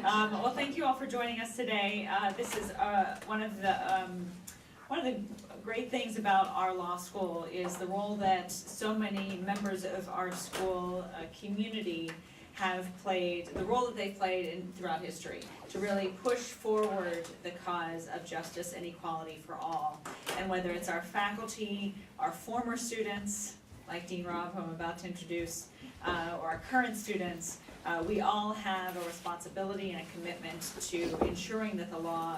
Well, thank you all for joining us today. This is one of the great things about our law school is the role that so many members of our school community have played, the role that they've played throughout history to really push forward the cause of justice and equality for all. And whether it's our faculty, our former students, like Dean Robb, who I'm about to introduce, or our current students, we all have a responsibility and a commitment to ensuring that the law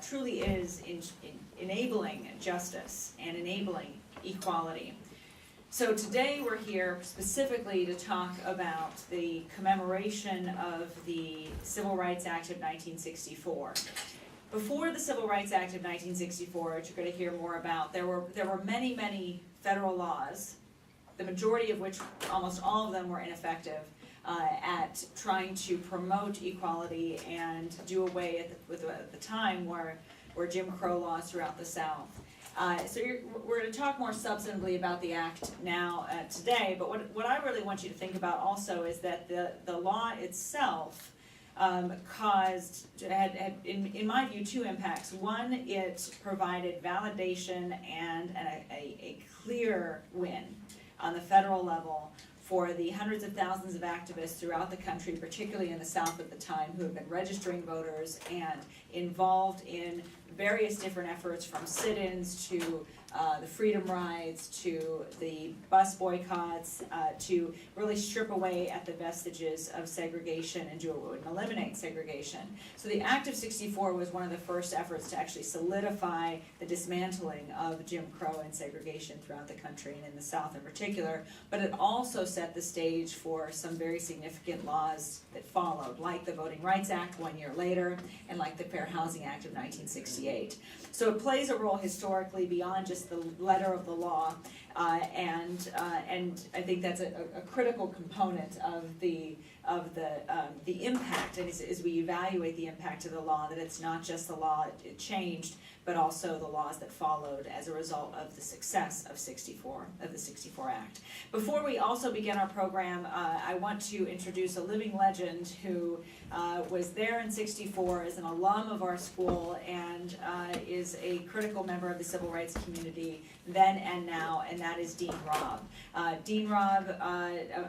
truly is enabling justice and enabling equality. So today we're here specifically to talk about the commemoration of the Civil Rights Act of 1964. Before the Civil Rights Act of 1964, which you're going to hear more about, there were many, many federal laws, the majority of which, almost all of them, were ineffective at trying to promote equality and do away with the time where Jim Crow laws throughout the South. So we're going to talk more substantively about the act now today, but what I really want you to think about also is that the law itself had, in my view, two impacts. One, it provided validation and a clear win on the federal level for the hundreds of thousands of activists throughout the country, particularly in the South at the time, who have been registering voters and involved in various different efforts, from sit-ins to the freedom rides to the bus boycotts, to really strip away at the vestiges of segregation and eliminate segregation. So the Act of '64 was one of the first efforts to actually solidify the dismantling of Jim Crow and segregation throughout the country and in the South in particular, but it also set the stage for some very significant laws that followed, like the Voting Rights Act 1 year later, and like the Fair Housing Act of 1968. So it plays a role historically beyond just the letter of the law, and I think that's a critical component of the impact. And as we evaluate the impact of the law, that it's not just the law it changed, but also the laws that followed as a result of the success of the '64 Act. Before we also begin our program, I want to introduce a living legend who was there in '64, is an alum of our school, and is a critical member of the civil rights community then and now, and that is Dean Robb. Dean Robb,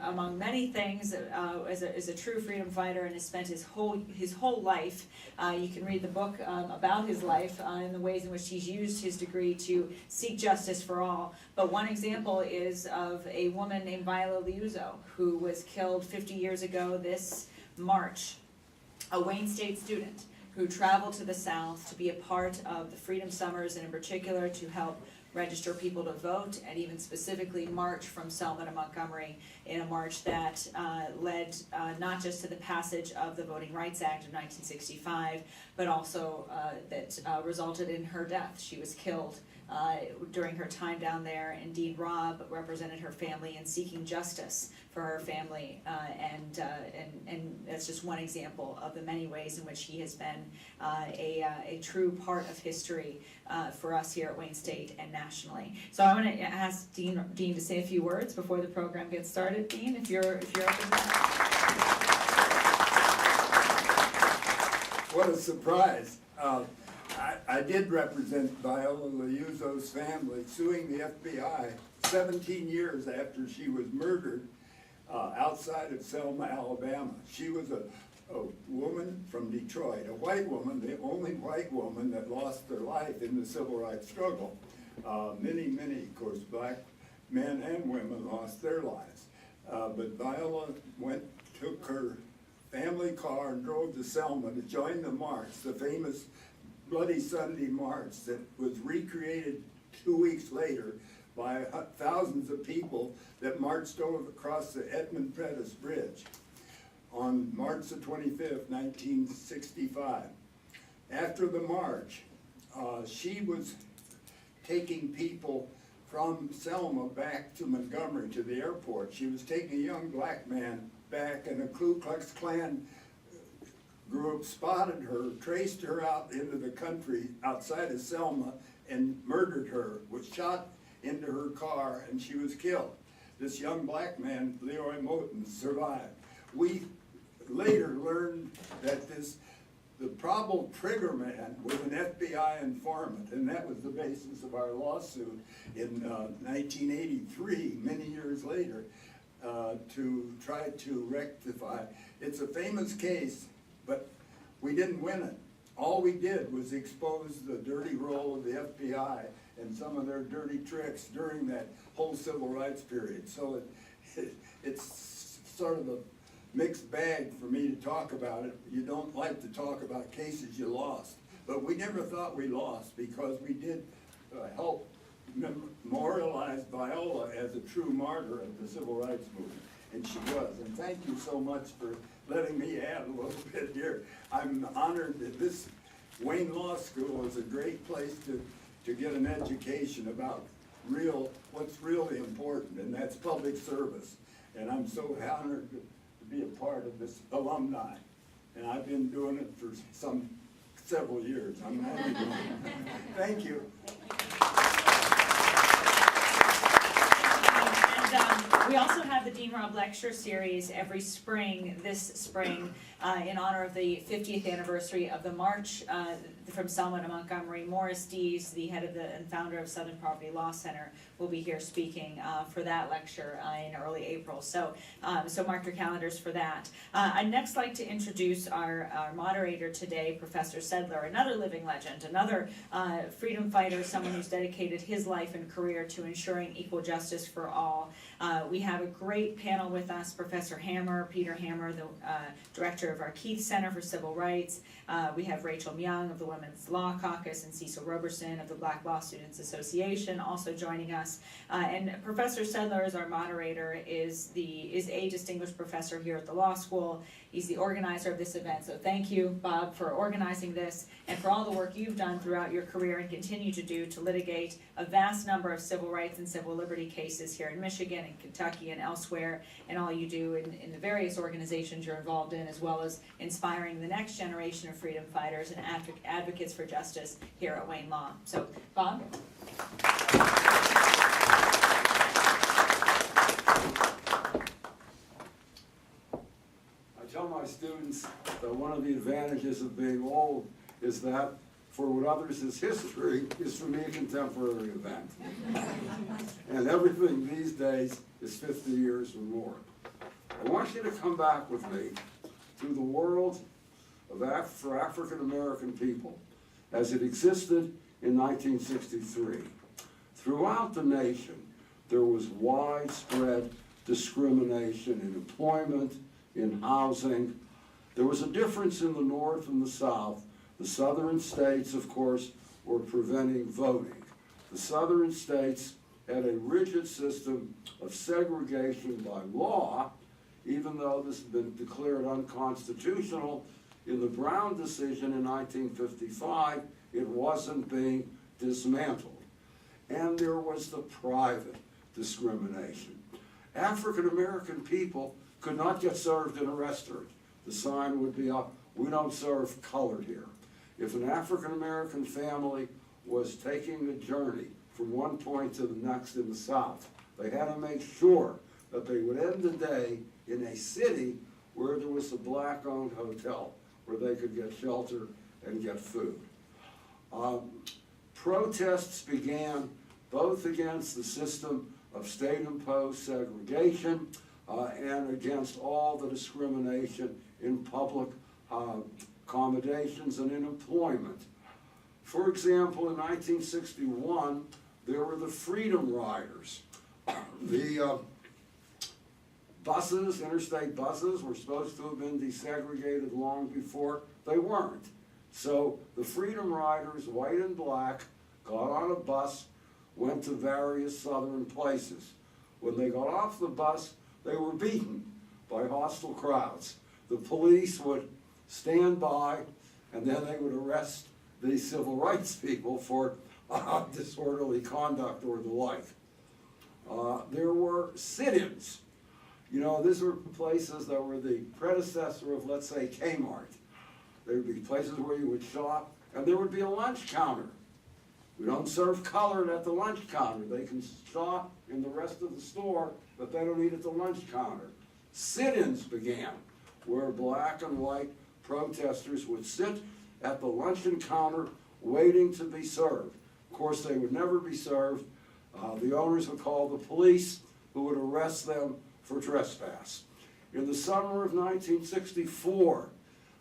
among many things, is a true freedom fighter and has spent his whole life. You can read the book about his life and the ways in which he's used his degree to seek justice for all. But one example is of a woman named Viola Liuzzo, who was killed 50 years ago this March, a Wayne State student who traveled to the South to be a part of the Freedom Summers, and in particular to help register people to vote, and even specifically march from Selma to Montgomery in a march that led not just to the passage of the Voting Rights Act of 1965, but also that resulted in her death. She was killed during her time down there, and Dean Robb represented her family in seeking justice for her family, and that's just one example of the many ways in which he has been a true part of history for us here at Wayne State and nationally. So I want to ask Dean to say a few words before the program gets started. Dean, if you're open to that. What a surprise. I did represent Viola Liuzzo's family suing the FBI 17 years after she was murdered outside of Selma, Alabama. She was a woman from Detroit, a white woman, the only white woman that lost their life in the civil rights struggle. Many, of course, black men and women lost their lives. But Viola took her family car and drove to Selma to join the march, the famous Bloody Sunday March that was recreated 2 weeks later by thousands of people that marched over across the Edmund Pettus Bridge on March the 25th, 1965. After the march, she was taking people from Selma back to Montgomery to the airport. She was taking a young black man back, and a Ku Klux Klan group spotted her, traced her out into the country outside of Selma, and murdered her, was shot into her car, and she was killed. This young black man, Leroy Moten, survived. We later learned that the probable trigger man was an FBI informant, and that was the basis of our lawsuit in 1983, many years later, to try to rectify. It's a famous case, but we didn't win it. All we did was expose the dirty role of the FBI and some of their dirty tricks during that whole civil rights period. So it's sort of a mixed bag for me to talk about it. You don't like to talk about cases you lost, but we never thought we lost because we did help memorialize Viola as a true martyr of the civil rights movement, and she was. And thank you so much for letting me add a little bit here. I'm honored that this Wayne Law School is a great place to get an education about what's really important, and that's public service. And I'm so honored to be a part of this alumni. And I've been doing it for several years. I'm happy to. Thank you. And we also have the Dean Robb Lecture Series every spring, this spring, in honor of the 50th anniversary of the March from Selma to Montgomery. Morris Dees, the head of and founder of Southern Poverty Law Center, will be here speaking for that lecture in early April. So mark your calendars for that. I'd next like to introduce our moderator today, Professor Sedler, another living legend, another freedom fighter, someone who's dedicated his life and career to ensuring equal justice for all. We have a great panel with us, Professor Hammer, Peter Hammer, the director of our Keith Center for Civil Rights. We have Rachel Myung of the Women's Law Caucus and Cecil Roberson of the Black Law Students Association also joining us. And Professor Sedler, as our moderator, is a distinguished professor here at the law school. He's the organizer of this event. So thank you, Bob, for organizing this and for all the work you've done throughout your career and continue to do to litigate a vast number of civil rights and civil liberty cases here in Michigan and Kentucky and elsewhere, and all you do in the various organizations you're involved in, as well as inspiring the next generation of freedom fighters and advocates for justice here at Wayne Law. So, Bob? I tell my students that one of the advantages of being old is that for what others is history is for me a contemporary event. And everything these days is 50 years or more. I want you to come back with me to the world for African American people as it existed in 1963. Throughout the nation, there was widespread discrimination in employment, in housing. There was a difference in the North and the South. The southern states, of course, were preventing voting. The southern states had a rigid system of segregation by law, even though this had been declared unconstitutional. In the Brown decision in 1955, it wasn't being dismantled. And there was the private discrimination. African American people could not get served in a restaurant. The sign would be up, "We don't serve colored here." If an African American family was taking a journey from one point to the next in the South, they had to make sure that they would end the day in a city where there was a black-owned hotel where they could get shelter and get food. Protests began both against the system of state-imposed segregation and against all the discrimination in public accommodations and in employment. For example, in 1961, there were the Freedom Riders. The buses, interstate buses, were supposed to have been desegregated long before. They weren't. So the Freedom Riders, white and black, got on a bus, went to various southern places. When they got off the bus, they were beaten by hostile crowds. The police would stand by, and then they would arrest the civil rights people for disorderly conduct or the like. There were sit-ins. You know, these were places that were the predecessor of, let's say, Kmart. There would be places where you would shop, and there would be a lunch counter. We don't serve colored at the lunch counter. They can shop in the rest of the store, but they don't eat at the lunch counter. Sit-ins began. where black and white protesters would sit at the luncheon counter waiting to be served. Of course, they would never be served. The owners would call the police, who would arrest them for trespass. In the summer of 1964,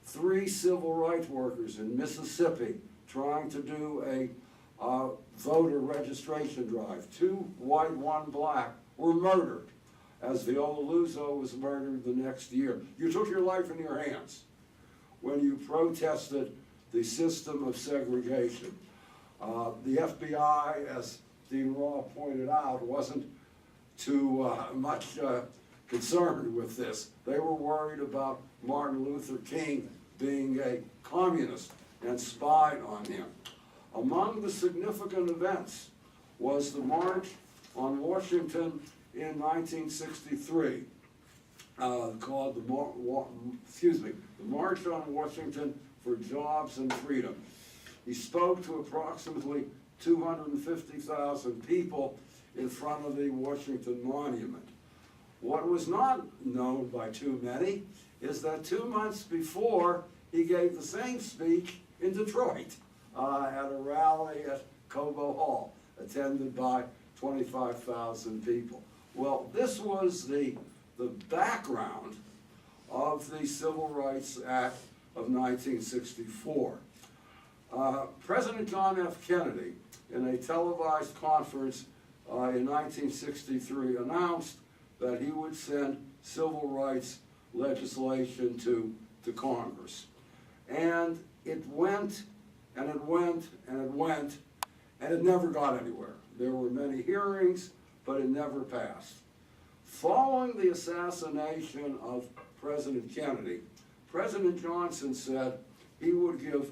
3 civil rights workers in Mississippi trying to do a voter registration drive, 2 white, 1 black, were murdered, as Viola Luso was murdered the next year. You took your life in your hands when you protested the system of segregation. The FBI, as Dean Robb pointed out, wasn't too much concerned with this. They were worried about Martin Luther King being a communist and spied on him. Among the significant events was the March on Washington in 1963, called the March on Washington for Jobs and Freedom. He spoke to approximately 250,000 people in front of the Washington Monument. What was not known by too many is that 2 months before, he gave the same speech in Detroit at a rally at Cobo Hall, attended by 25,000 people. Well, this was the background of the Civil Rights Act of 1964. President John F. Kennedy, in a televised conference in 1963, announced that he would send civil rights legislation to Congress. And it went, and it went, and it went, and it never got anywhere. There were many hearings, but it never passed. Following the assassination of President Kennedy, President Johnson said he would give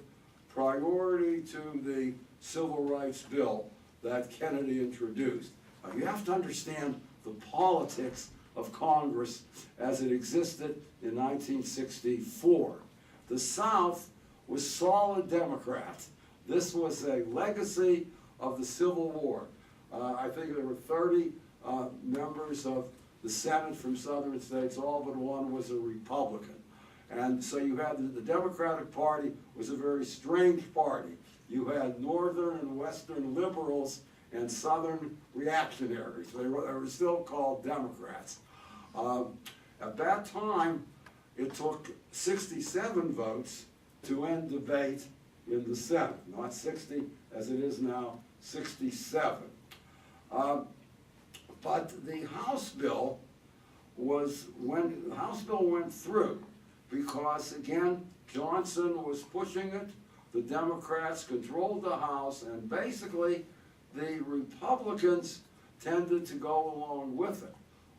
priority to the civil rights bill that Kennedy introduced. Now, you have to understand the politics of Congress as it existed in 1964. The South was solid Democrat. This was a legacy of the Civil War. I think there were 30 members of the Senate from southern states, all but one was a Republican. And so you had the Democratic Party was a very strange party. You had northern and western liberals and southern reactionaries. They were still called Democrats. At that time, it took 67 votes to end debate in the Senate, not 60 as it is now, 67. But the House bill went through because, again, Johnson was pushing it, the Democrats controlled the House, and basically the Republicans tended to go along with it.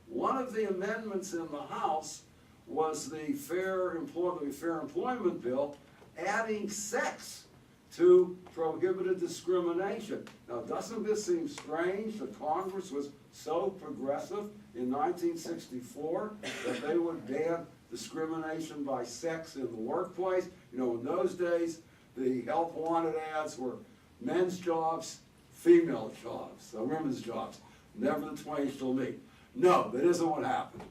One of the amendments in the House was the Fair Employment Bill, adding sex to prohibited discrimination. Now, doesn't this seem strange that Congress was so progressive in 1964 that they would ban discrimination by sex in the workplace? You know, in those days, the help wanted ads were men's jobs, female jobs, women's jobs. Never the twain shall meet. No, that isn't what happened.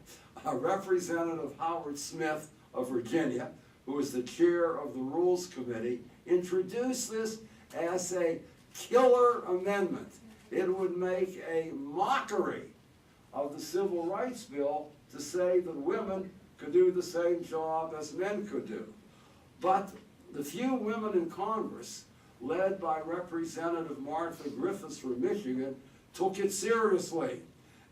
Representative Howard Smith of Virginia, who was the chair of the Rules Committee, introduced this as a killer amendment. It would make a mockery of the Civil Rights Bill to say that women could do the same job as men could do. But the few women in Congress, led by Representative Martha Griffiths from Michigan, took it seriously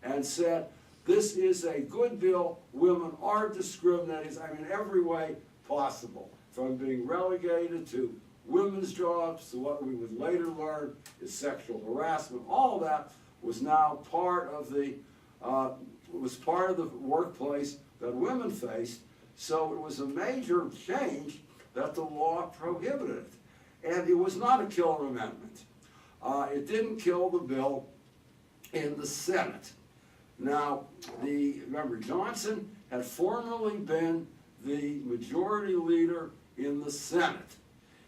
and said, this is a good bill, women are discriminated, every way possible, from being relegated to women's jobs to what we would later learn is sexual harassment. All that was now part of the workplace that women faced, so it was a major change that the law prohibited it. And it was not a killer amendment. It didn't kill the bill in the Senate. Now, remember, Johnson had formerly been the majority leader in the Senate.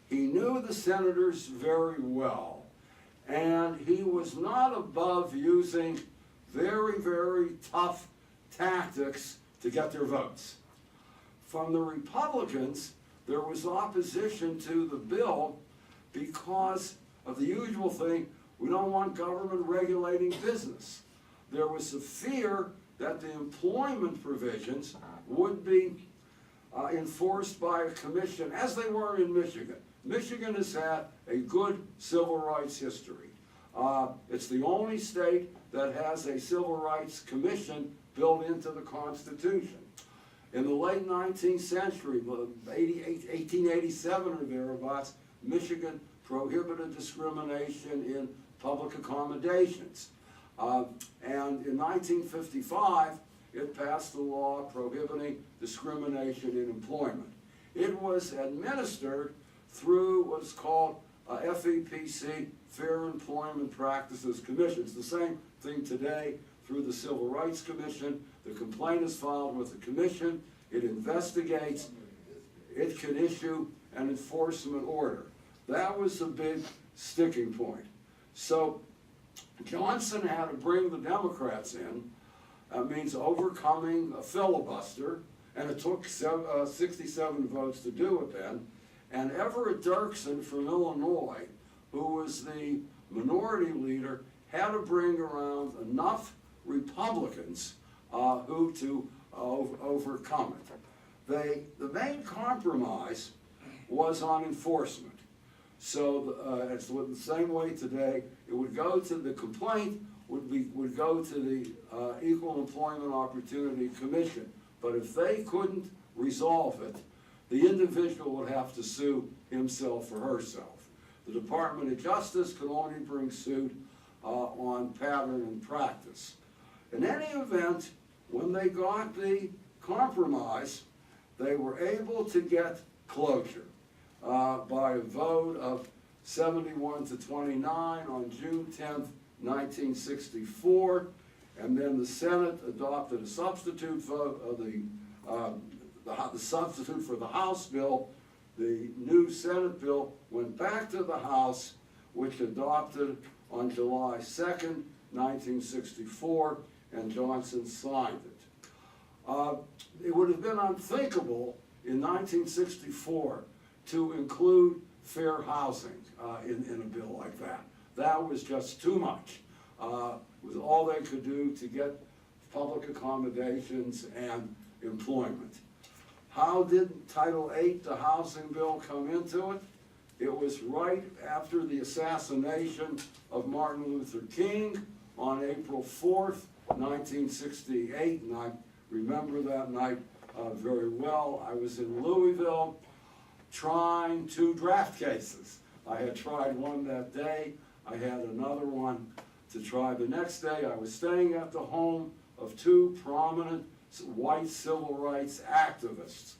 He knew the senators very well, and he was not above using very, very tough tactics to get their votes. From the Republicans, there was opposition to the bill because of the usual thing, we don't want government regulating business. There was a fear that the employment provisions would be enforced by a commission, as they were in Michigan. Michigan has had a good civil rights history. It's the only state that has a civil rights commission built into the Constitution. In the late 19th century, 1887 or thereabouts, Michigan prohibited discrimination in public accommodations. And in 1955, it passed a law prohibiting discrimination in employment. It was administered through what's called FEPC, Fair Employment Practices Commission. It's the same thing today through the Civil Rights Commission. The complaint is filed with the commission. It investigates. It can issue an enforcement order. That was a big sticking point. So Johnson had to bring the Democrats in. That means overcoming a filibuster, and it took 67 votes to do it then. And Everett Dirksen from Illinois, who was the minority leader, had to bring around enough Republicans who to overcome it. The main compromise was on enforcement. So it's the same way today. It would go to the complaint, would go to the Equal Employment Opportunity Commission. But if they couldn't resolve it, the individual would have to sue himself or herself. The Department of Justice could only bring suit on pattern and practice. In any event, when they got the compromise, they were able to get closure by a vote of 71 to 29 on June 10th, 1964, and then the Senate adopted a substitute vote of the substitute for the House bill. The new Senate bill went back to the House, which adopted on July 2nd, 1964, and Johnson signed it. It would have been unthinkable in 1964 to include fair housing in a bill like that. That was just too much. It was all they could do to get public accommodations and employment. How did Title VIII, the housing bill, come into it? It was right after the assassination of Martin Luther King on April 4th, 1968, and I remember that night very well. I was in Louisville trying 2 draft cases. I had tried one that day. I had another one to try the next day. I was staying at the home of 2 prominent white civil rights activists.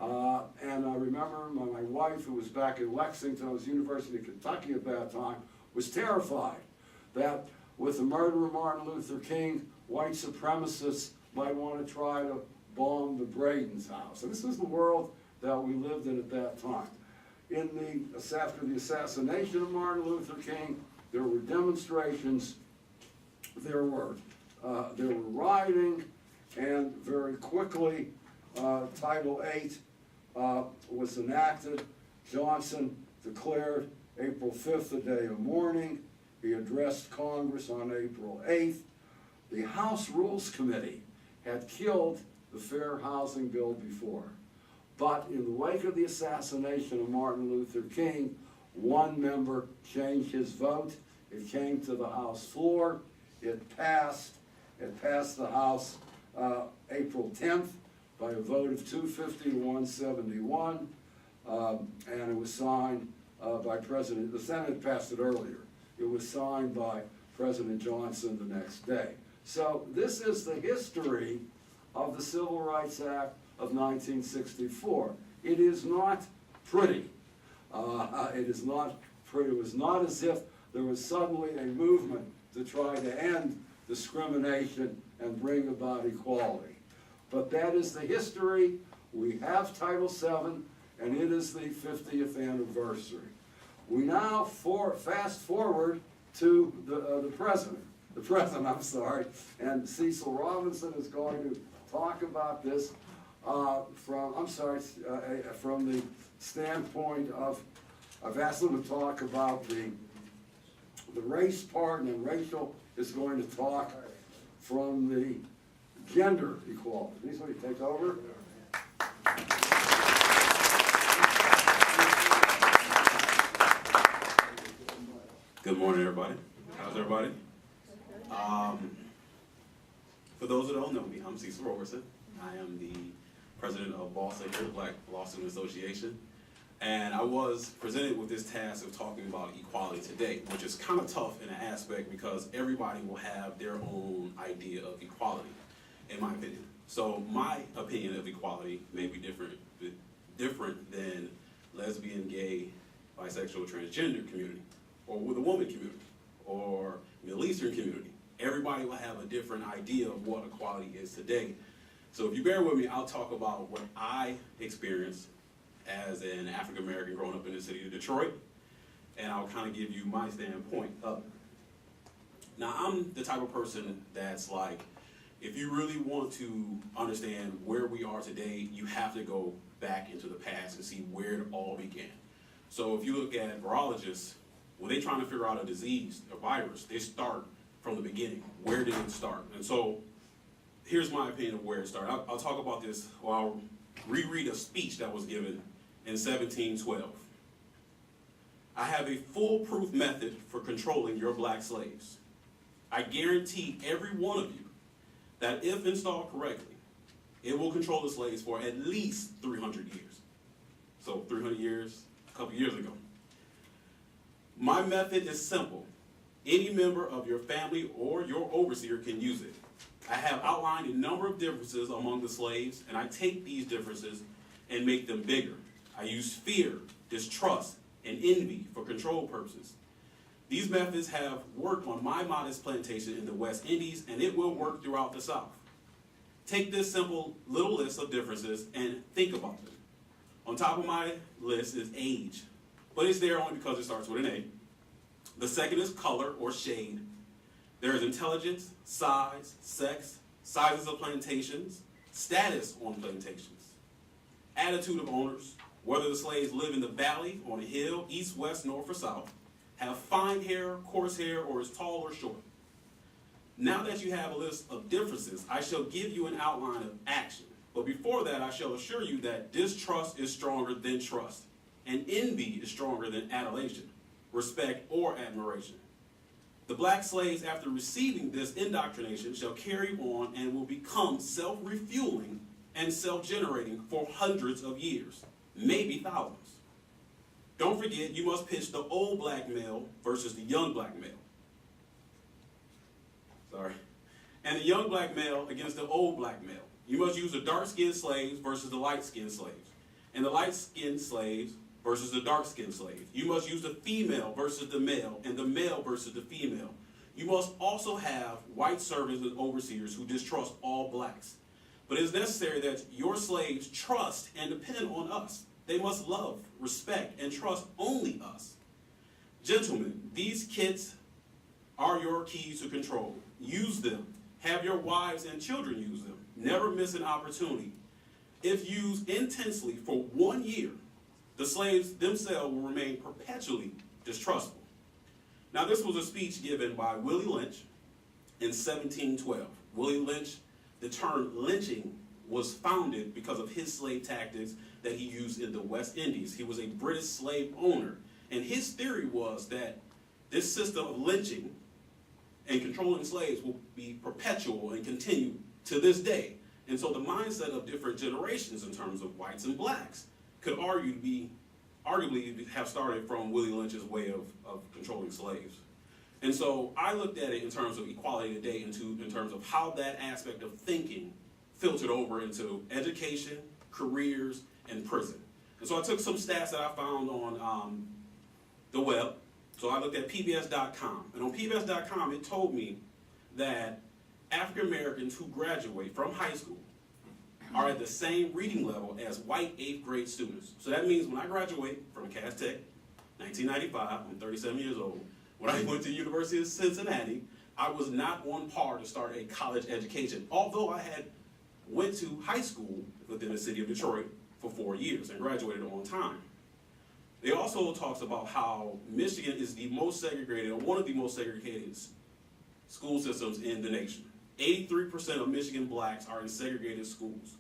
And I remember my wife, who was back in Lexington, I was University of Kentucky at that time, was terrified that with the murder of Martin Luther King, white supremacists might want to try to bomb the Braden's house. And this was the world that we lived in at that time. After the assassination of Martin Luther King, there were demonstrations, there were rioting, and very quickly Title VIII was enacted. Johnson declared April 5th a day of mourning. He addressed Congress on April 8th. The House Rules Committee had killed the Fair Housing Bill before. But in the wake of the assassination of Martin Luther King, one member changed his vote. It came to the House floor. It passed. It passed the House April 10th by a vote of 250 to 171, and it was signed by President, the Senate passed it earlier. It was signed by President Johnson the next day. So this is the history of the Civil Rights Act of 1964. It is not pretty. It is not pretty. It was not as if there was suddenly a movement to try to end discrimination and bring about equality. But that is the history. We have Title VII, and it is the 50th anniversary. We now fast forward to the present, and Cecil Roberson is going to talk about this. from the standpoint of, I've asked them to talk about the race part, and then Rachel is going to talk from the gender equality. Lisa, will you take over? Good morning, everybody. How's everybody? For those that don't know me, I'm Cecil Roberson. I am the president of Boston Black Law Student Association. And I was presented with this task of talking about equality today, which is kind of tough in an aspect because everybody will have their own idea of equality, in my opinion. So my opinion of equality may be different than lesbian, gay, bisexual, transgender community, or with the woman community, or Middle Eastern community. Everybody will have a different idea of what equality is today. So if you bear with me, I'll talk about what I experienced as an African American growing up in the city of Detroit, and I'll kind of give you my standpoint of it. Now, I'm the type of person that's like, if you really want to understand where we are today, you have to go back into the past and see where it all began. So if you look at virologists, when they're trying to figure out a disease, a virus, they start from the beginning. Where did it start? And so here's my opinion of where it started. I'll talk about this, or I'll reread a speech that was given in 1712. I have a foolproof method for controlling your black slaves. I guarantee every one of you that if installed correctly, it will control the slaves for at least 300 years. So 300 years, a couple years ago. My method is simple. Any member of your family or your overseer can use it. I have outlined a number of differences among the slaves, and I take these differences and make them bigger. I use fear, distrust, and envy for control purposes. These methods have worked on my modest plantation in the West Indies, and it will work throughout the South. Take this simple little list of differences and think about them. On top of my list is age, but it's there only because it starts with an A. The second is color or shade. There is intelligence, size, sex, sizes of plantations, status on plantations, attitude of owners, whether the slaves live in the valley, on a hill, east, west, north, or south, have fine hair, coarse hair, or is tall or short. Now that you have a list of differences, I shall give you an outline of action. But before that, I shall assure you that distrust is stronger than trust, and envy is stronger than adulation, respect, or admiration. The black slaves, after receiving this indoctrination, shall carry on and will become self-refueling and self-generating for hundreds of years, maybe thousands. Don't forget, you must pitch the old black male versus the young black male. And the young black male against the old black male. You must use the dark-skinned slaves versus the light-skinned slaves, and the light-skinned slaves versus the dark-skinned slaves. You must use the female versus the male, and the male versus the female. You must also have white servants and overseers who distrust all blacks. But it is necessary that your slaves trust and depend on us. They must love, respect, and trust only us. Gentlemen, these kits are your keys to control. Use them. Have your wives and children use them. Never miss an opportunity. If used intensely for 1 year, the slaves themselves will remain perpetually distrustful. Now, this was a speech given by Willie Lynch in 1712. Willie Lynch, the term lynching was founded because of his slave tactics that he used in the West Indies. He was a British slave owner, and his theory was that this system of lynching and controlling slaves will be perpetual and continue to this day. And so the mindset of different generations in terms of whites and blacks could arguably have started from Willie Lynch's way of controlling slaves. And so I looked at it in terms of equality today, in terms of how that aspect of thinking filtered over into education, careers, and prison. And so I took some stats that I found on the web. So I looked at PBS.com. And on PBS.com, it told me that African Americans who graduate from high school are at the same reading level as white 8th grade students. So that means when I graduate from Cass Tech, 1995, I'm 37 years old, when I went to the University of Cincinnati, I was not on par to start a college education, although I had went to high school within the city of Detroit for 4 years and graduated on time. They also talks about how Michigan is the most segregated, or one of the most segregated school systems in the nation. 83% of Michigan blacks are in segregated schools.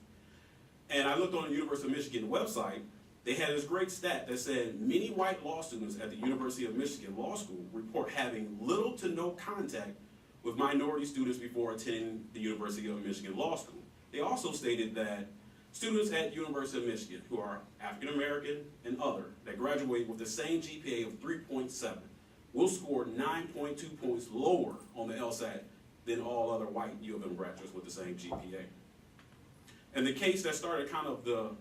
And I looked on the University of Michigan website. They had this great stat that said many white law students at the University of Michigan Law School report having little to no contact with minority students before attending the University of Michigan Law School. They also stated that students at University of Michigan who are African American and other that graduate with the same GPA of 3.7 will score 9.2 points lower on the LSAT than all other white U of M graduates with the same GPA. And the case that started kind of the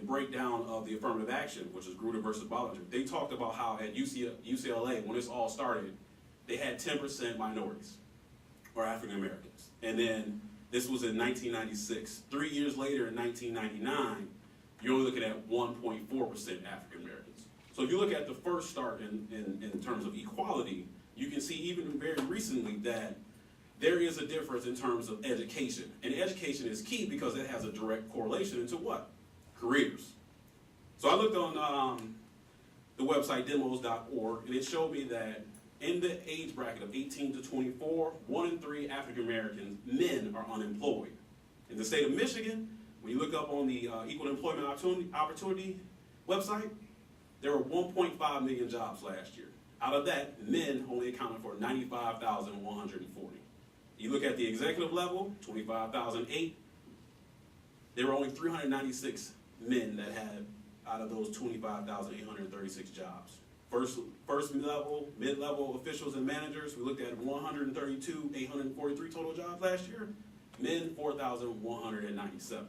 breakdown of the affirmative action, which is Grutter versus Bollinger, they talked about how at UCLA, when this all started, they had 10% minorities or African Americans. And then this was in 1996. 3 years later, in 1999, you're only looking at 1.4% African Americans. So if you look at the first start in terms of equality, you can see even very recently that there is a difference in terms of education. And education is key because it has a direct correlation into what? Careers. So I looked on the website demos.org, and it showed me that in the age bracket of 18 to 24, 1 in 3 African American men are unemployed. In the state of Michigan, when you look up on the Equal Employment Opportunity website, there were 1.5 million jobs last year. Out of that, men only accounted for 95,140. You look at the executive level, 25,008. There were only 396 men that had out of those 25,836 jobs. First level, mid-level officials and managers, we looked at 132,843 total jobs last year. Men, 4,197.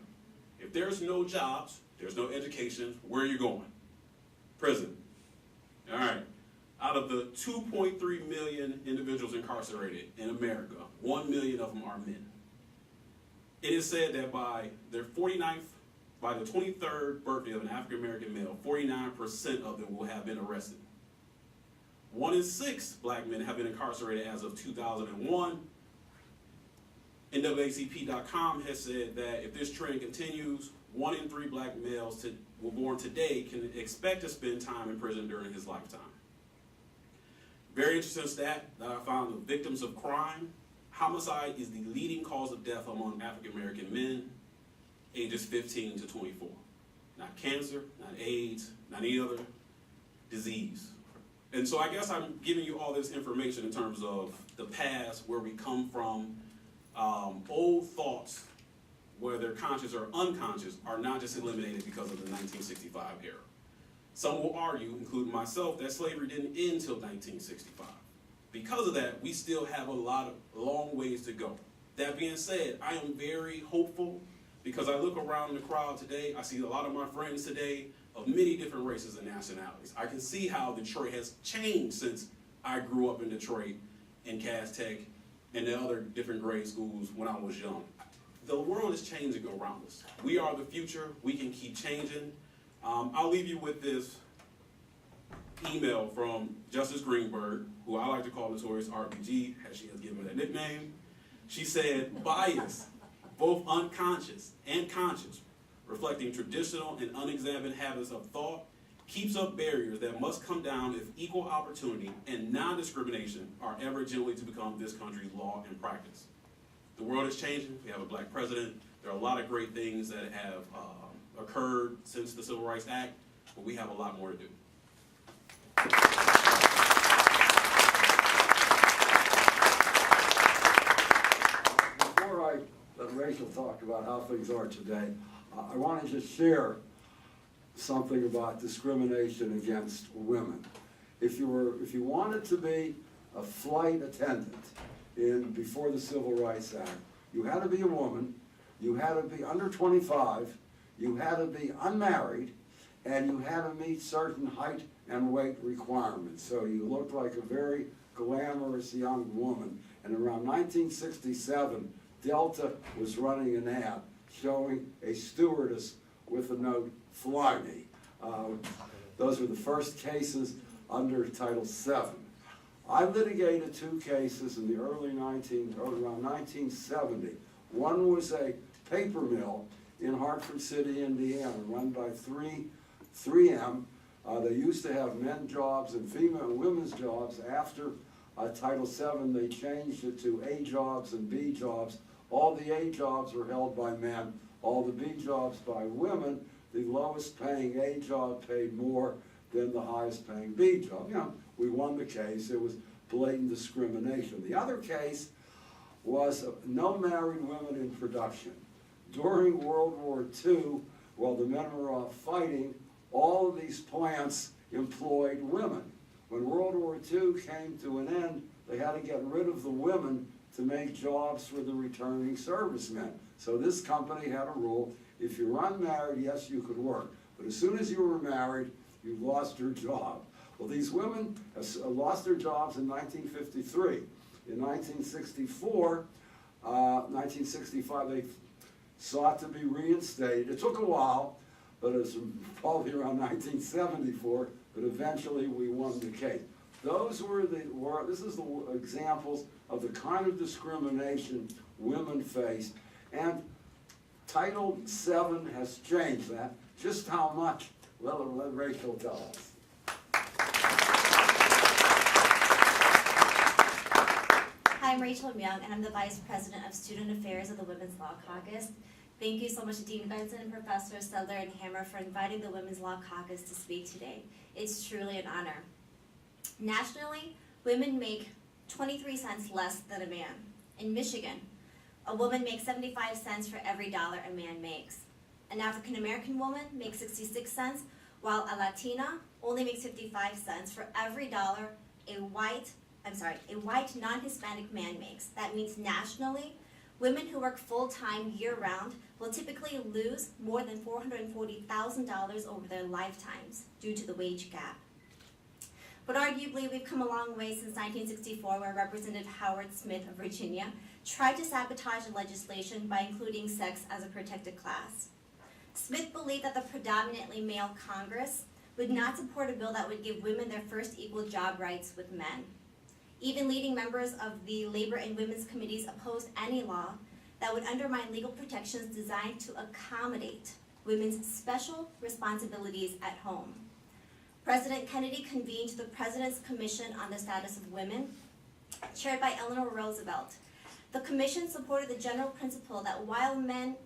If there's no jobs, there's no education, where are you going? Prison. All right. Out of the 2.3 million individuals incarcerated in America, 1 million of them are men. It is said that by the 23rd birthday of an African American male, 49% of them will have been arrested. 1 in 6 black men have been incarcerated as of 2001. NAACP.com has said that if this trend continues, 1 in 3 black males were born today can expect to spend time in prison during his lifetime. Very interesting stat that I found: the victims of crime. Homicide is the leading cause of death among African American men ages 15 to 24. Not cancer, not AIDS, not any other disease. And so I guess I'm giving you all this information in terms of the past, where we come from. Old thoughts, whether conscious or unconscious, are not just eliminated because of the 1965 era. Some will argue, including myself, that slavery didn't end until 1965. Because of that, we still have a long ways to go. That being said, I am very hopeful because I look around the crowd today, I see a lot of my friends today of many different races and nationalities. I can see how Detroit has changed since I grew up in Detroit, in Cass Tech, and the other different grade schools when I was young. The world is changing around us. We are the future. We can keep changing. I'll leave you with this email from Justice Greenberg, who I like to call Notorious RBG, as she has given me that nickname. She said, bias, both unconscious and conscious, reflecting traditional and unexamined habits of thought, keeps up barriers that must come down if equal opportunity and non-discrimination are ever generally to become this country's law and practice. The world is changing. We have a black president. There are a lot of great things that have occurred since the Civil Rights Act, but we have a lot more to do. Before I let Rachel talk about how things are today, I want to just share something about discrimination against women. If you wanted to be a flight attendant before the Civil Rights Act, you had to be a woman, you had to be under 25, you had to be unmarried, and you had to meet certain height and weight requirements. So you looked like a very glamorous young woman. And around 1967, Delta was running an ad showing a stewardess with the note, "Fly me." Those were the first cases under Title VII. I litigated 2 cases in the around 1970. One was a paper mill in Hartford City, Indiana, run by 3M. They used to have men jobs and female and women's jobs. After Title VII, they changed it to A jobs and B jobs. All the A jobs were held by men, all the B jobs by women. The lowest paying A job paid more than the highest paying B job. You know, we won the case. It was blatant discrimination. The other case was no married women in production. During World War II, while the men were off fighting, all of these plants employed women. When World War II came to an end, they had to get rid of the women to make jobs for the returning servicemen. So this company had a rule: if you were unmarried, yes, you could work. But as soon as you were married, you lost your job. Well, these women lost their jobs in 1953. In 1965, they sought to be reinstated. It took a while, but it was probably around 1974, but eventually we won the case. Those were this is the examples of the kind of discrimination women faced, and Title VII has changed that. Just how much? Well, let Rachel tell us. Hi, I'm Rachel Myung, and I'm the Vice President of Student Affairs of the Women's Law Caucus. Thank you so much to Dean Benson and Professor Sedler and Hammer for inviting the Women's Law Caucus to speak today. It's truly an honor. Nationally, women make 23 cents less than a man. In Michigan, a woman makes 75 cents for every dollar a man makes. An African American woman makes 66 cents, while a Latina only makes 55 cents for every dollar a white non-Hispanic man makes. That means nationally, women who work full-time year-round will typically lose more than $440,000 over their lifetimes due to the wage gap. But arguably, we've come a long way since 1964, where Representative Howard Smith of Virginia tried to sabotage the legislation by including sex as a protected class. Smith believed that the predominantly male Congress would not support a bill that would give women their first equal job rights with men. Even leading members of the Labor and Women's Committees opposed any law that would undermine legal protections designed to accommodate women's special responsibilities at home. President Kennedy convened the President's Commission on the Status of Women, chaired by Eleanor Roosevelt. The commission supported the general principle that while women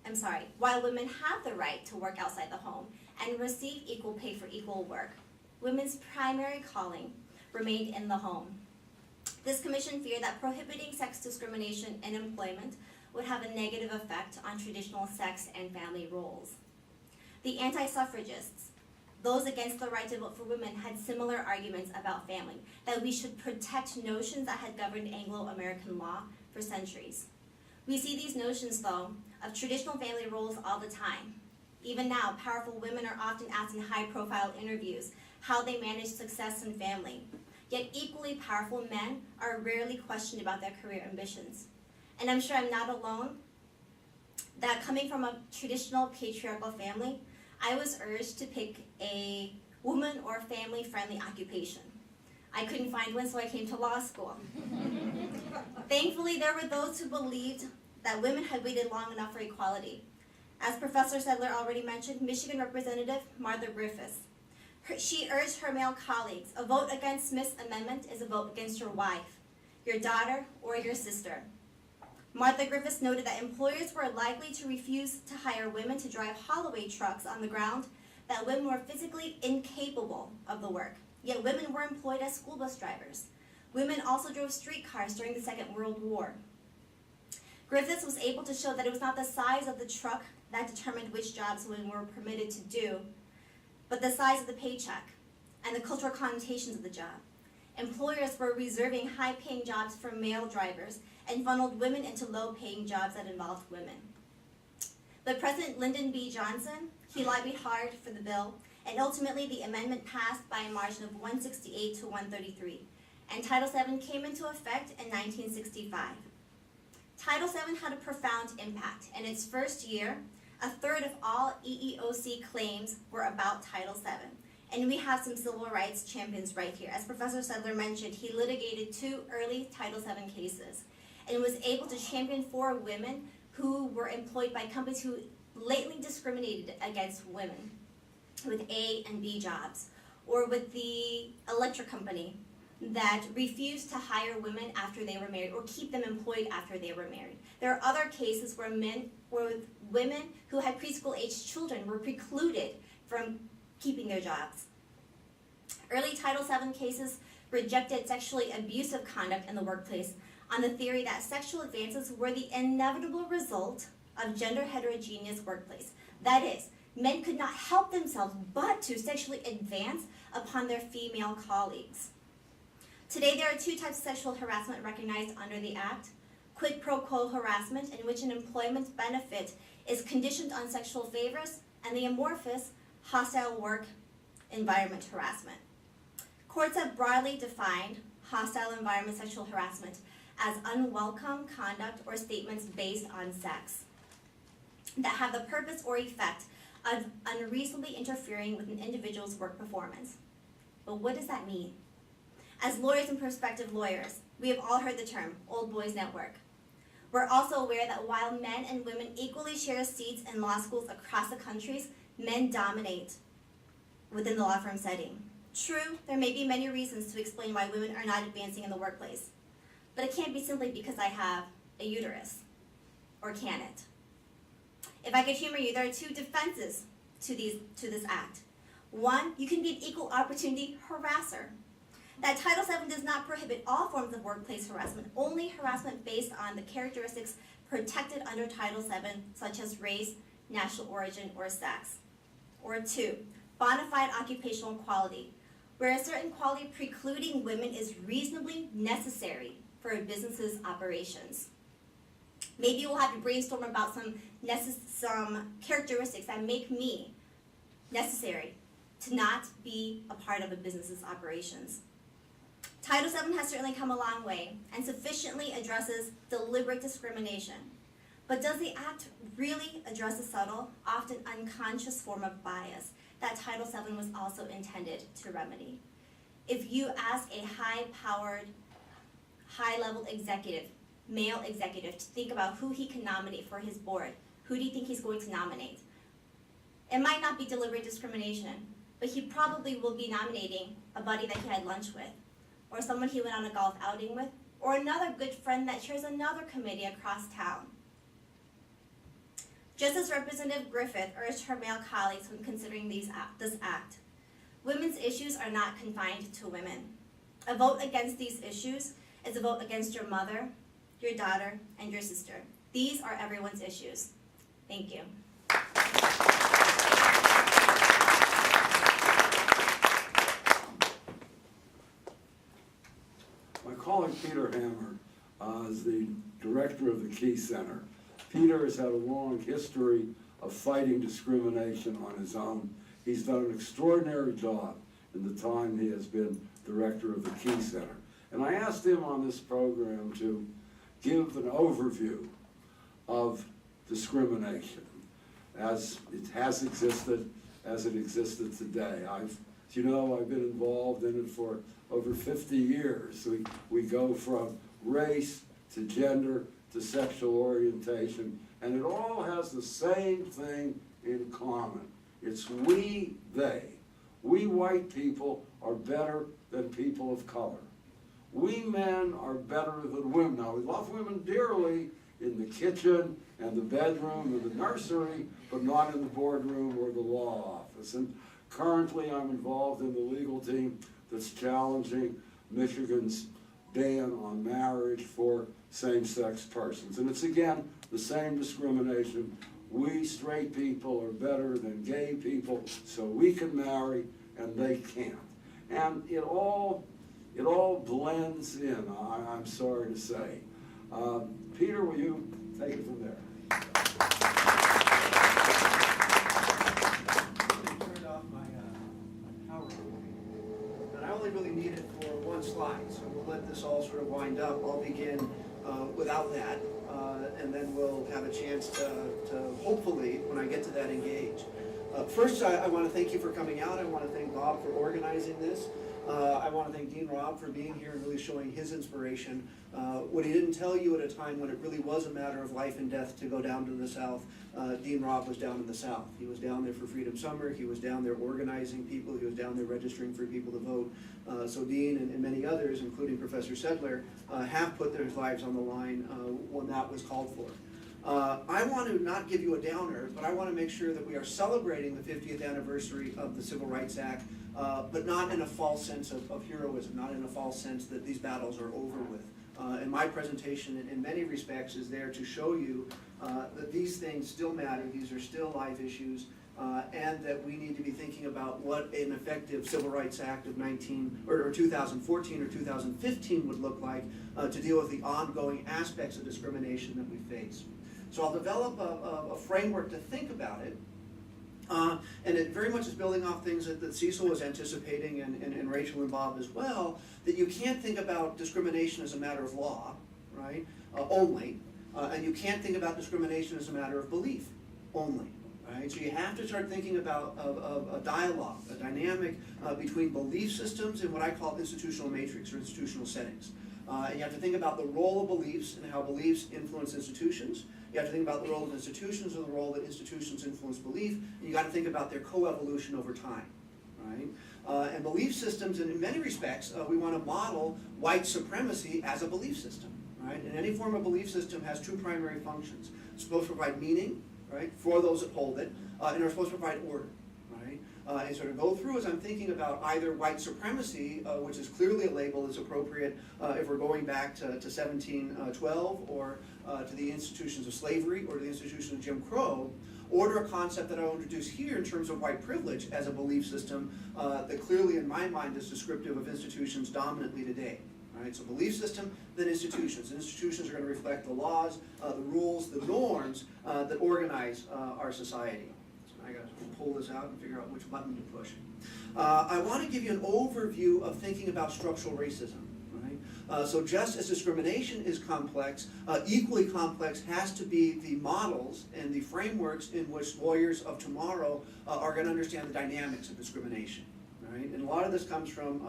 have the right to work outside the home and receive equal pay for equal work, women's primary calling remained in the home. This commission feared that prohibiting sex discrimination in employment would have a negative effect on traditional sex and family roles. The anti-suffragists, those against the right to vote for women, had similar arguments about family, that we should protect notions that had governed Anglo-American law for centuries. We see these notions, though, of traditional family roles all the time. Even now, powerful women are often asked in high-profile interviews how they manage success in family. Yet equally powerful men are rarely questioned about their career ambitions. And I'm sure I'm not alone that coming from a traditional patriarchal family, I was urged to pick a woman or family-friendly occupation. I couldn't find one, so I came to law school. Thankfully, there were those who believed that women had waited long enough for equality. As Professor Sedler already mentioned, Michigan Representative Martha Griffiths. She urged her male colleagues, a vote against Smith's amendment is a vote against your wife, your daughter, or your sister. Martha Griffiths noted that employers were likely to refuse to hire women to drive Holloway trucks on the ground, that women were physically incapable of the work. Yet women were employed as school bus drivers. Women also drove streetcars during the Second World War. Griffiths was able to show that it was not the size of the truck that determined which jobs women were permitted to do, but the size of the paycheck and the cultural connotations of the job. Employers were reserving high-paying jobs for male drivers and funneled women into low-paying jobs that involved women. But President Lyndon B. Johnson, he lobbied hard for the bill, and ultimately the amendment passed by a margin of 168 to 133, and Title VII came into effect in 1965. Title VII had a profound impact. In its first year, a third of all EEOC claims were about Title VII, And we have some civil rights champions right here. As Professor Sedler mentioned, he litigated 2 early Title VII cases and was able to champion for women who were employed by companies who blatantly discriminated against women with A and B jobs, or with the electric company that refused to hire women after they were married or keep them employed after they were married. There are other cases where women who had preschool-aged children were precluded from keeping their jobs. Early Title VII cases rejected sexually abusive conduct in the workplace on the theory that sexual advances were the inevitable result of gender heterogeneous workplace. That is, men could not help themselves but to sexually advance upon their female colleagues. Today, there are 2 types of sexual harassment recognized under the Act: quid pro quo harassment, in which an employment benefit is conditioned on sexual favors, and the amorphous, hostile work environment harassment. Courts have broadly defined hostile environment sexual harassment as unwelcome conduct or statements based on sex that have the purpose or effect of unreasonably interfering with an individual's work performance. But what does that mean? As lawyers and prospective lawyers, we have all heard the term old boys network. We're also aware that while men and women equally share seats in law schools across the countries, men dominate within the law firm setting. True, there may be many reasons to explain why women are not advancing in the workplace, but it can't be simply because I have a uterus, or can it? If I could humor you, there are 2 defenses to this act. One, you can be an equal opportunity harasser. That Title VII does not prohibit all forms of workplace harassment, only harassment based on the characteristics protected under Title VII, such as race, national origin, or sex. Or 2, bona fide occupational quality, where a certain quality precluding women is reasonably necessary for a business's operations. Maybe we'll have to brainstorm about some characteristics that make me necessary to not be a part of a business's operations. Title VII has certainly come a long way and sufficiently addresses deliberate discrimination. But does the Act really address a subtle, often unconscious form of bias that Title VII was also intended to remedy? If you ask a high-powered, high-level executive, male executive, to think about who he can nominate for his board, who do you think he's going to nominate? It might not be deliberate discrimination, but he probably will be nominating a buddy that he had lunch with, or someone he went on a golf outing with, or another good friend that chairs another committee across town. Just as Representative Griffith urged her male colleagues when considering this act, women's issues are not confined to women. A vote against these issues is a vote against your mother, your daughter, and your sister. These are everyone's issues. Thank you. My colleague Peter Hammer is the director of the Key Center. Peter has had a long history of fighting discrimination on his own. He's done an extraordinary job in the time he has been director of the Key Center. And I asked him on this program to give an overview of discrimination as it has existed, as it existed today. As you know, I've been involved in it for over 50 years. We go from race to gender to sexual orientation, and it all has the same thing in common. It's we, they. We white people are better than people of color. We men are better than women. Now, we love women dearly in the kitchen and the bedroom and the nursery, but not in the boardroom or the law office. And currently, I'm involved in the legal team that's challenging Michigan's ban on marriage for same-sex persons. And it's, again, the same discrimination. We straight people are better than gay people, so we can marry and they can't. And it all blends in, I'm sorry to say. Peter, will you take it from there? Turned off my power, and I only really need it for one slide, so we'll let this all sort of wind up. I'll begin without that, and then we'll have a chance to hopefully, when I get to that, engage. First, I want to thank you for coming out. I want to thank Bob for organizing this. I want to thank Dean Robb for being here and really showing his inspiration. What he didn't tell you at a time when it really was a matter of life and death to go down to the South, Dean Robb was down in the South. He was down there for Freedom Summer. He was down there organizing people. He was down there registering for people to vote. So Dean and many others, including Professor Sedler, have put their lives on the line when that was called for. I want to not give you a downer, but I want to make sure that we are celebrating the 50th anniversary of the Civil Rights Act, but not in a false sense of heroism, not in a false sense that these battles are over with. And my presentation, in many respects, is there to show you that these things still matter, these are still live issues, and that we need to be thinking about what an effective Civil Rights Act of 2014 or 2015 would look like to deal with the ongoing aspects of discrimination that we face. So I'll develop a framework to think about it, and it very much is building off things that Cecil was anticipating, and Rachel and Bob as well, that you can't think about discrimination as a matter of law, right, only, and you can't think about discrimination as a matter of belief only. Right? So you have to start thinking about a dialogue, a dynamic between belief systems and what I call institutional matrix or institutional settings. And you have to think about the role of beliefs and how beliefs influence institutions. You have to think about the role of institutions and the role that institutions influence belief. And you got to think about their coevolution over time. Right? And belief systems, and in many respects, we want to model white supremacy as a belief system. Right? And any form of belief system has two primary functions. It's supposed to provide meaning, right, for those that hold it, and are supposed to provide order, right? And sort of go through as I'm thinking about either white supremacy, which is clearly a label that's appropriate if we're going back to 1712, or to the institutions of slavery, or to the institution of Jim Crow, or to a concept that I'll introduce here in terms of white privilege as a belief system that clearly in my mind is descriptive of institutions dominantly today. Right, so belief system, then institutions. And institutions are going to reflect the laws, the rules, the norms that organize our society. So I got to pull this out and figure out which button to push. I want to give you an overview of thinking about structural racism. Right? So just as discrimination is complex, equally complex has to be the models and the frameworks in which lawyers of tomorrow are going to understand the dynamics of discrimination. Right? And a lot of this comes from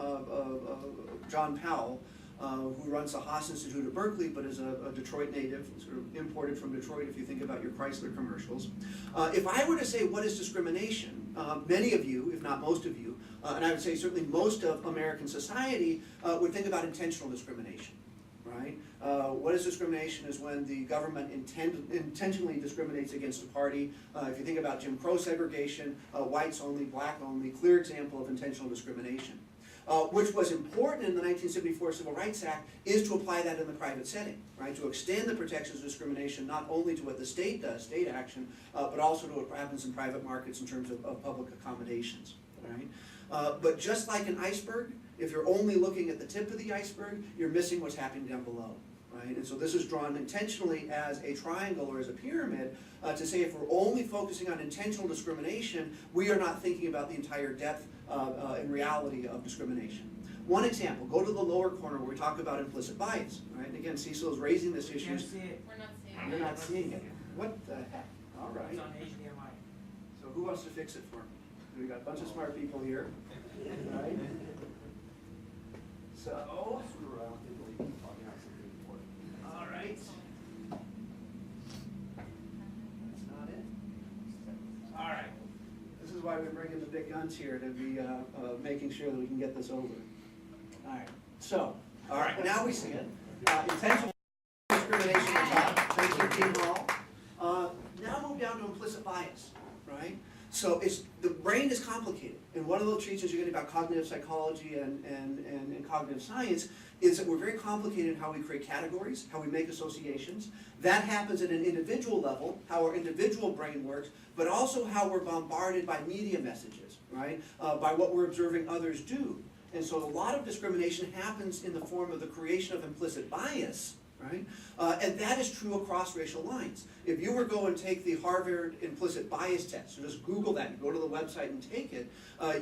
John Powell, who runs the Haas Institute at Berkeley, but is a Detroit native, sort of imported from Detroit if you think about your Chrysler commercials. If I were to say what is discrimination, many of you, if not most of you, and I would say certainly most of American society, would think about intentional discrimination. Right? What is discrimination is when the government intentionally discriminates against a party. If you think about Jim Crow segregation, whites only, black only, clear example of intentional discrimination. Which was important in the 1974 Civil Rights Act, is to apply that in the private setting, right? To extend the protections of discrimination not only to what the state does, state action, but also to what happens in private markets in terms of public accommodations, right? But just like an iceberg, if you're only looking at the tip of the iceberg, you're missing what's happening down below. Right? And so this is drawn intentionally as a triangle or as a pyramid to say if we're only focusing on intentional discrimination, we are not thinking about the entire depth and reality of discrimination. One example, go to the lower corner where we talk about implicit bias. Right? And again, Cecil is raising this issue. Can't see it. We're not seeing You're it. not seeing it. What the heck? All right. It's on HDMI. So who wants to fix it for me? We got a bunch of smart people here. Right? So, all right. That's not it. All right. This is why we bring in the big guns here, to be making sure that we can get this over. All right. So, all right, now we see it. Intentional discrimination on top. Thank you, Dean Hall. Now move down to implicit bias, right? So the brain is complicated, and one of the treatments you're getting about cognitive psychology and cognitive science is that we're very complicated in how we create categories, how we make associations. That happens at an individual level, how our individual brain works, but also how we're bombarded by media messages, right? By what we're observing others do. And so a lot of discrimination happens in the form of the creation of implicit bias, right? And that is true across racial lines. If you were to go and take the Harvard implicit bias test, so just Google that, go to the website and take it,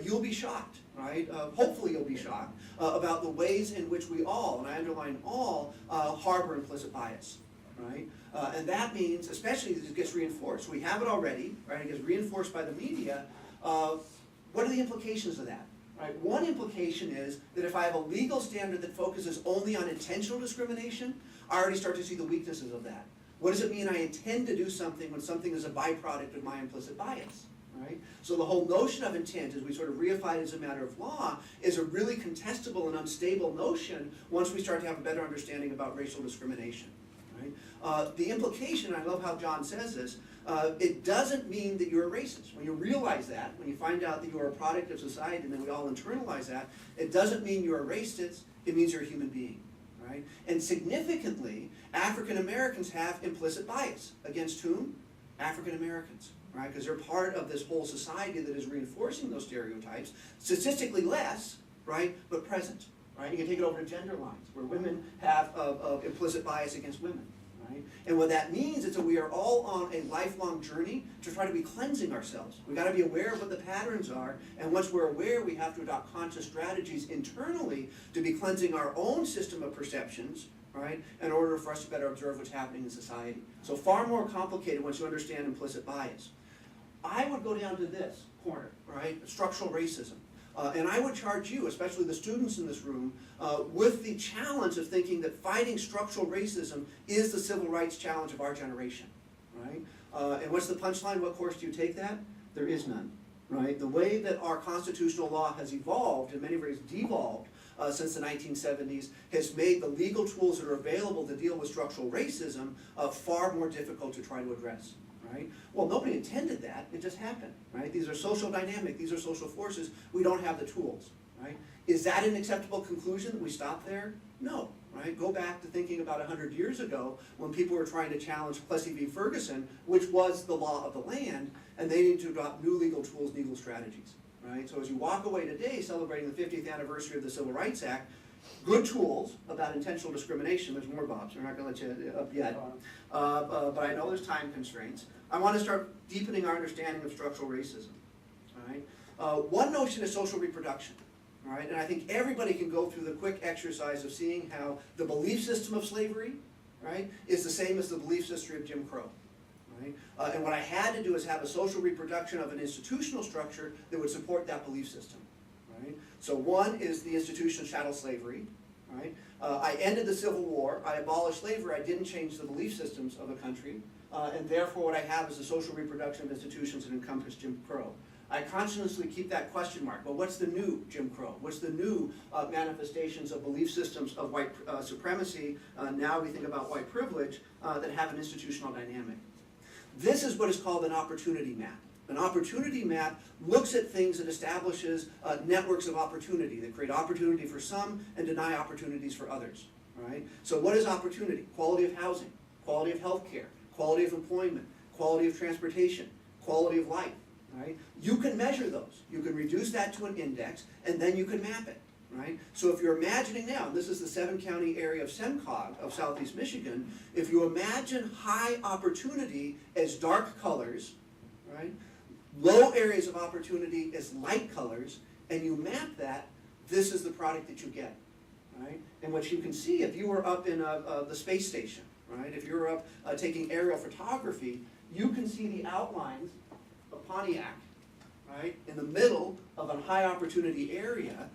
you'll be shocked, right? Hopefully you'll be shocked about the ways in which we all, and I underline all, harbor implicit bias, right? And that means, especially as it gets reinforced, we have it already, right? It gets reinforced by the media. What are the implications of that? Right? One implication is that if I have a legal standard that focuses only on intentional discrimination, I already start to see the weaknesses of that. What does it mean I intend to do something when something is a byproduct of my implicit bias? Right? So the whole notion of intent, as we sort of reify it as a matter of law, is a really contestable and unstable notion once we start to have a better understanding about racial discrimination. Right? The implication, I love how John says this, it doesn't mean that you're a racist. When you realize that, when you find out that you are a product of society and then we all internalize that, it doesn't mean you're a racist, it means you're a human being. Right? And significantly, African Americans have implicit bias. Against whom? African Americans. Right? Because they're part of this whole society that is reinforcing those stereotypes, statistically less, right, but present. Right? You can take it over to gender lines, where women have implicit bias against women. Right? And what that means is that we are all on a lifelong journey to try to be cleansing ourselves. We've got to be aware of what the patterns are, and once we're aware, we have to adopt conscious strategies internally to be cleansing our own system of perceptions, right, in order for us to better observe what's happening in society. So far more complicated once you understand implicit bias. I would go down to this corner, right, structural racism. And I would charge you, especially the students in this room, with the challenge of thinking that fighting structural racism is the civil rights challenge of our generation, right? And what's the punchline? What course do you take that? There is none, right? The way that our constitutional law has evolved, in many ways devolved, since the 1970s, has made the legal tools that are available to deal with structural racism far more difficult to try to address. Right? Well, nobody intended that, it just happened, right? These are social dynamic, these are social forces, we don't have the tools, right? Is that an acceptable conclusion that we stop there? No, right? Go back to thinking about 100 years ago when people were trying to challenge Plessy v. Ferguson, which was the law of the land, and they needed to adopt new legal tools, legal strategies, right? So as you walk away today celebrating the 50th anniversary of the Civil Rights Act, good tools about intentional discrimination. There's more, Bob, so we're not going to let you up yet. But I know there's time constraints. I want to start deepening our understanding of structural racism. All right? One notion is social reproduction. All right? And I think everybody can go through the quick exercise of seeing how the belief system of slavery, right, is the same as the belief system of Jim Crow. Right? And what I had to do is have a social reproduction of an institutional structure that would support that belief system. Right? So one is the institution of chattel slavery. Right? I ended the Civil War, I abolished slavery, I didn't change the belief systems of the country, and therefore what I have is a social reproduction of institutions that encompass Jim Crow. I consciously keep that question mark. Well, what's the new Jim Crow? What's the new manifestations of belief systems of white supremacy, now we think about white privilege, that have an institutional dynamic? This is what is called an opportunity map. An opportunity map looks at things that establishes networks of opportunity that create opportunity for some and deny opportunities for others. Right? So what is opportunity? Quality of housing, quality of health care, quality of employment, quality of transportation, quality of life. Right? You can measure those. You can reduce that to an index, and then you can map it. Right? So if you're imagining now, this is the 7-county area of SEMCOG of Southeast Michigan, if you imagine high opportunity as dark colors, right? Low areas of opportunity as light colors, and you map that, this is the product that you get. Right? And what you can see, if you were up in the space station, right? If you were up taking aerial photography, you can see the outlines of Pontiac, right? In the middle of a high opportunity area,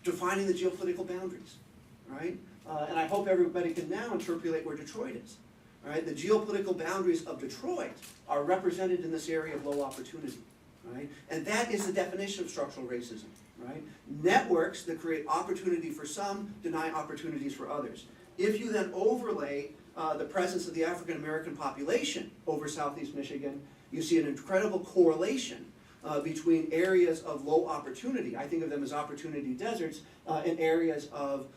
defining the geopolitical boundaries, right? And I hope everybody can now interpolate where Detroit is. Right? The geopolitical boundaries of Detroit are represented in this area of low opportunity. Right? And that is the definition of structural racism. Right? Networks that create opportunity for some deny opportunities for others. If you then overlay the presence of the African American population over Southeast Michigan, you see an incredible correlation between areas of low opportunity, I think of them as opportunity deserts, and areas of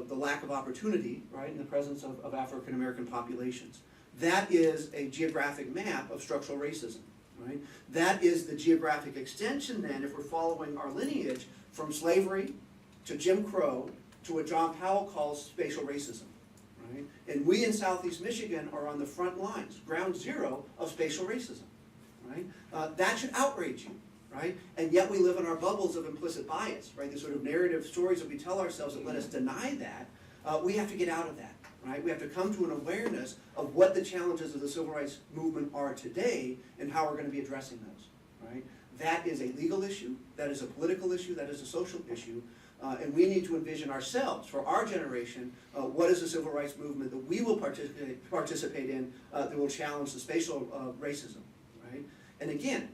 the lack of opportunity, right, in the presence of African American populations. That is a geographic map of structural racism, right? That is the geographic extension then, if we're following our lineage, from slavery to Jim Crow to what John Powell calls spatial racism, right? And we in Southeast Michigan are on the front lines, ground zero of spatial racism, right? That should outrage you. Right? And yet we live in our bubbles of implicit bias, right? The sort of narrative stories that we tell ourselves that let us deny that. We have to get out of that, right? We have to come to an awareness of what the challenges of the civil rights movement are today and how we're going to be addressing those, right? That is a legal issue, that is a political issue, that is a social issue, and we need to envision ourselves, for our generation, what is the civil rights movement that we will participate in that will challenge the spatial racism, right? And again,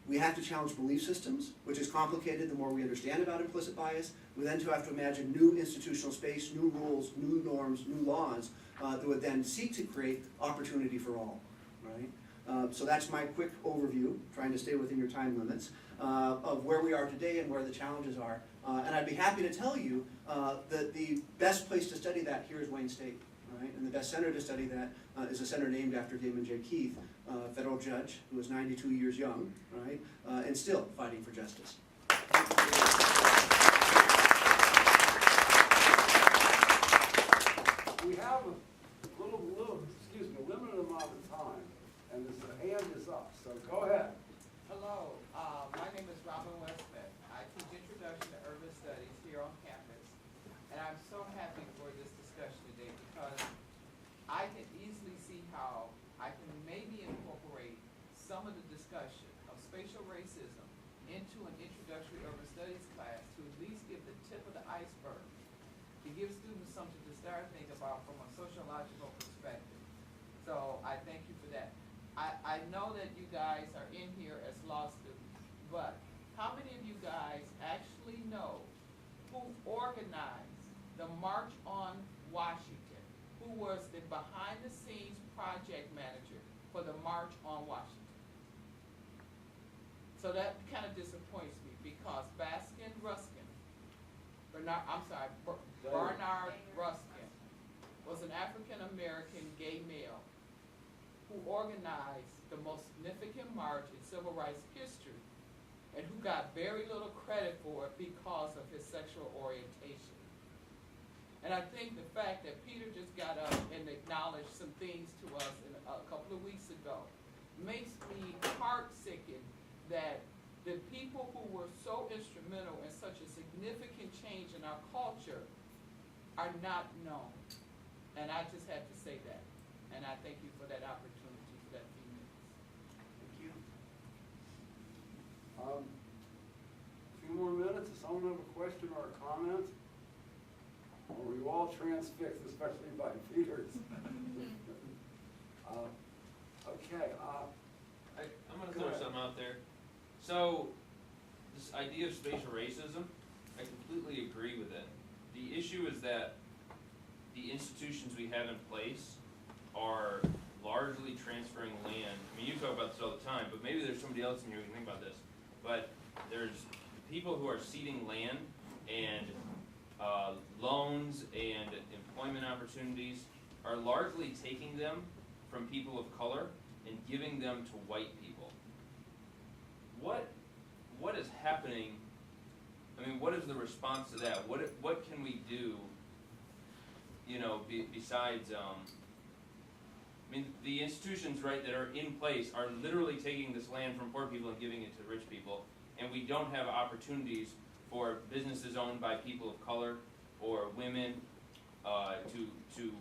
we have to challenge belief systems, which is complicated the more we understand about implicit bias. We then have to imagine new institutional space, new rules, new norms, new laws that would then seek to create opportunity for all, right? So that's my quick overview, trying to stay within your time limits, of where we are today and where the challenges are. And I'd be happy to tell you that the best place to study that here is Wayne State, right? And the best center to study that is a center named after Damon J. Keith, federal judge who was 92 years young, right? And still fighting for justice. We have a limited amount of time, and this hand is up, so go ahead. Hello, my name is Robin Westman. I teach Introduction to Urban Studies here on campus, and I'm so happy for this discussion today because I can easily see how I can maybe incorporate some of the discussion of spatial racism into an introductory urban studies class to at least give the tip of the iceberg, to give students something to start thinking about from a sociological perspective. So I thank you for that. I know that you guys are in here as law students, but how many of you guys actually know who organized the March on Washington? Who was the behind-the-scenes project manager for the March on Washington? So that kind of disappoints me because Bernard Ruskin was an African-American gay male who organized the most significant march in civil rights history and who got very little credit for it because of his sexual orientation. And I think the fact that Peter just got up and acknowledged some things to us a couple of weeks ago makes me heart-sickened that the people who were so instrumental in such a significant change in our culture are not known. And I just had to say that. And I thank you for that opportunity, for that few minutes. Thank you. A few more minutes. Does someone have a question or a comment? Or were you all transfixed, especially by Peter's? Okay. I'm going to throw something out there. So, this idea of spatial racism, I completely agree with it. The issue is that the institutions we have in place are largely transferring land. I mean, you talk about this all the time, but maybe there's somebody else in here who can think about this. But there's people who are ceding land and loans and employment opportunities are largely taking them from people of color and giving them to white people. What is happening? I mean, what is the response to that? What can we do? You know, besides, I mean, the institutions, right, that are in place are literally taking this land from poor people and giving it to rich people, and we don't have opportunities for businesses owned by people of color or women to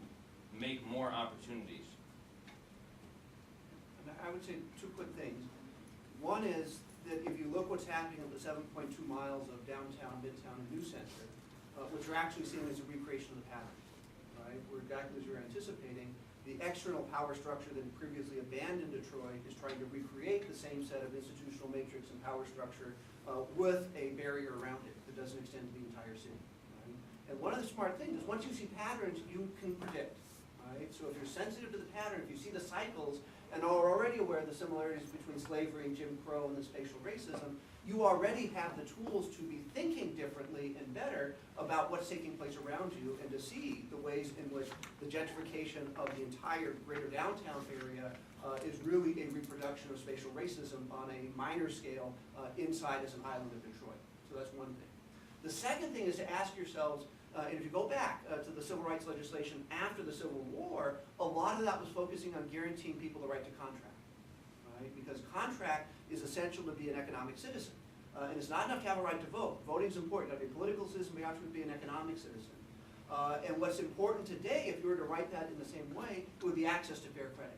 make more opportunities. And I would say two quick things. One is that if you look what's happening on the 7.2 miles of downtown, midtown, and New Center, what you're actually seeing is a recreation of the pattern, right? Where exactly as you're anticipating, the external power structure that had previously abandoned Detroit is trying to recreate the same set of institutional matrix and power structure with a barrier around it that doesn't extend to the entire city. Right? And one of the smart things is once you see patterns, you can predict. Right? So if you're sensitive to the pattern, if you see the cycles, and are already aware of the similarities between slavery and Jim Crow and the spatial racism, you already have the tools to be thinking differently and better about what's taking place around you and to see the ways in which the gentrification of the entire greater downtown area is really a reproduction of spatial racism on a minor scale inside as an island of Detroit. So that's one thing. The second thing is to ask yourselves, and if you go back to the civil rights legislation after the Civil War, a lot of that was focusing on guaranteeing people the right to contract, right? Because contract is essential to be an economic citizen. And it's not enough to have a right to vote. Voting is important. You have to be a political citizen, but you have to be an economic citizen. And what's important today, if you were to write that in the same way, it would be access to fair credit.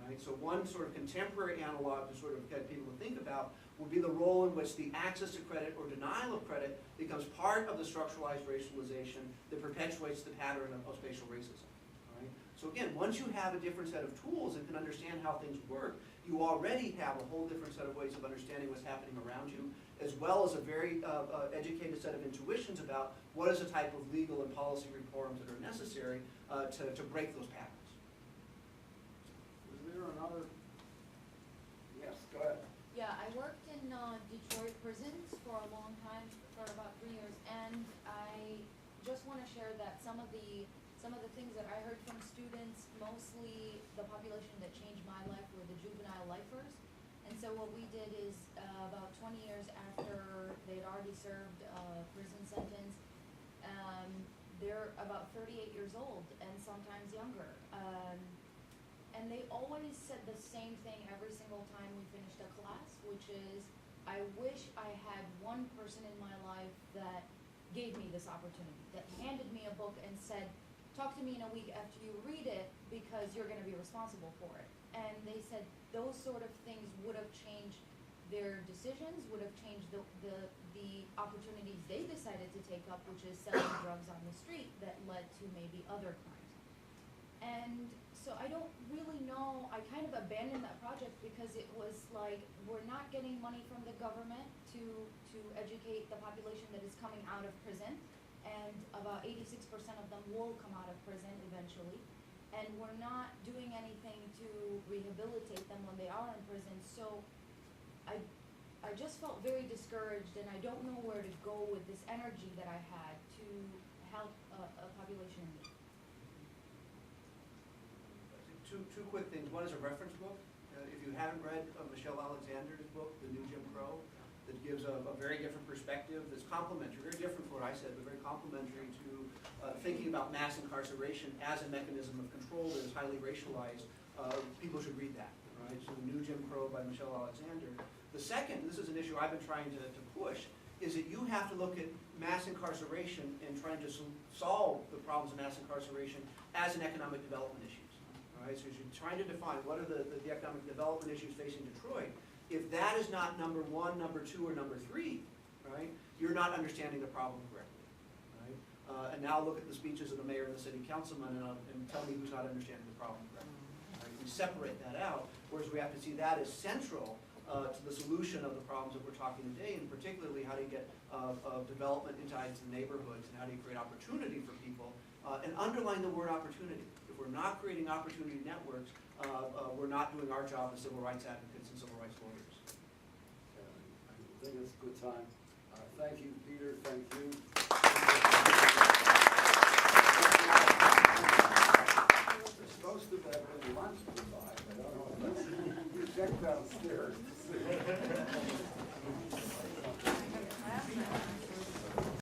Right? So one sort of contemporary analog to sort of get people to think about would be the role in which the access to credit or denial of credit becomes part of the structuralized racialization that perpetuates the pattern of spatial racism. Right? So again, once you have a different set of tools and can understand how things work, you already have a whole different set of ways of understanding what's happening around you, as well as a very educated set of intuitions about what is the type of legal and policy reforms that are necessary to break those patterns. Is there another? Yes, go ahead. Yeah, I worked in Detroit prisons for a long time, for about 3 years, and I just want to share that some of the things that I heard from students, mostly the population that changed my life were the juvenile lifers. And so what we did is about 20 years after they'd already served a prison sentence, they're about 38 years old and sometimes younger. And they always said the same thing every single time we finished a class, which is, I wish I had one person in my life that gave me this opportunity, that handed me a book and said, talk to me in a week after you read it because you're going to be responsible for it. And they said those sort of things would have changed their decisions, would have changed the opportunities they decided to take up, which is selling drugs on the street that led to maybe other crimes. And so I don't really know, I kind of abandoned that project because it was like, we're not getting money from the government to educate the population that is coming out of prison, and about 86% of them will come out of prison eventually. And we're not doing anything to rehabilitate them when they are in prison, so I just felt very discouraged, and I don't know where to go with this energy that I had to help a population in need. Two quick things. One is a reference book. If you haven't read Michelle Alexander's book, The New Jim Crow, that gives a very different perspective that's complementary, very different from what I said, but very complementary to thinking about mass incarceration as a mechanism of control that is highly racialized. People should read that. Right? So The New Jim Crow by Michelle Alexander. The second, this is an issue I've been trying to push, is that you have to look at mass incarceration and trying to solve the problems of mass incarceration as an economic development issue. Right? So as you're trying to define what are the economic development issues facing Detroit, if that is not number one, number two, or number three, right, you're not understanding the problem correctly. Right? And now look at the speeches of the mayor and the city councilman and tell me who's not understanding the problem correctly. Right? We separate that out, whereas we have to see that as central to the solution of the problems that we're talking today, and particularly how do you get development into the neighborhoods, and how do you create opportunity for people, and underline the word opportunity. If we're not creating opportunity networks, we're not doing our job as civil rights advocates and civil rights lawyers. I think it's a good time. Thank you, Peter. Thank you.